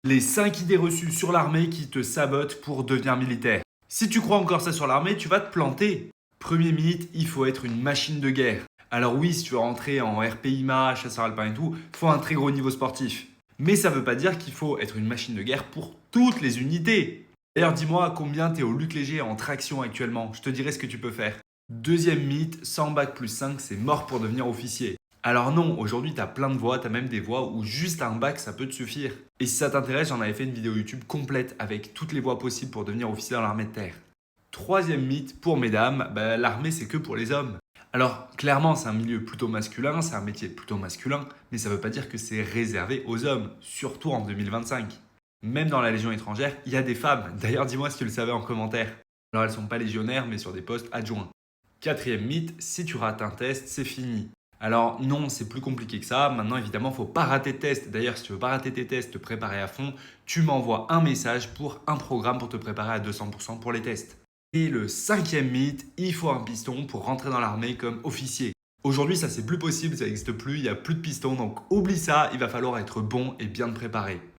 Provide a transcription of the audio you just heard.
Les 5 idées reçues sur l'armée qui te sabotent pour devenir militaire. Si tu crois encore ça sur l'armée, tu vas te planter. Premier mythe, il faut être une machine de guerre. Alors oui, si tu veux rentrer en RPIMA, chasseur alpin et tout, il faut un très gros niveau sportif. Mais ça ne veut pas dire qu'il faut être une machine de guerre pour toutes les unités. D'ailleurs, dis-moi combien tu es au Luc Léger en traction actuellement, je te dirai ce que tu peux faire. Deuxième mythe, 100 bac plus 5, c'est mort pour devenir officier. Alors non, aujourd'hui tu as plein de voies, tu as même des voies où juste un bac ça peut te suffire. Et si ça t'intéresse, j'en avais fait une vidéo YouTube complète avec toutes les voies possibles pour devenir officier dans l'armée de terre. Troisième mythe, pour mesdames, l'armée c'est que pour les hommes. Alors clairement c'est un milieu plutôt masculin, c'est un métier plutôt masculin, mais ça ne veut pas dire que c'est réservé aux hommes, surtout en 2025. Même dans la Légion étrangère, il y a des femmes. D'ailleurs dis-moi si tu le savais en commentaire. Alors elles ne sont pas légionnaires mais sur des postes adjoints. Quatrième mythe, si tu rates un test, c'est fini. Alors non, c'est plus compliqué que ça. Maintenant, évidemment, il ne faut pas rater de test. D'ailleurs, si tu veux pas rater tes tests, te préparer à fond, tu m'envoies un message pour un programme pour te préparer à 200% pour les tests. Et le cinquième mythe, il faut un piston pour rentrer dans l'armée comme officier. Aujourd'hui, ça c'est plus possible, ça n'existe plus, il n'y a plus de piston, donc oublie ça, il va falloir être bon et bien te préparer.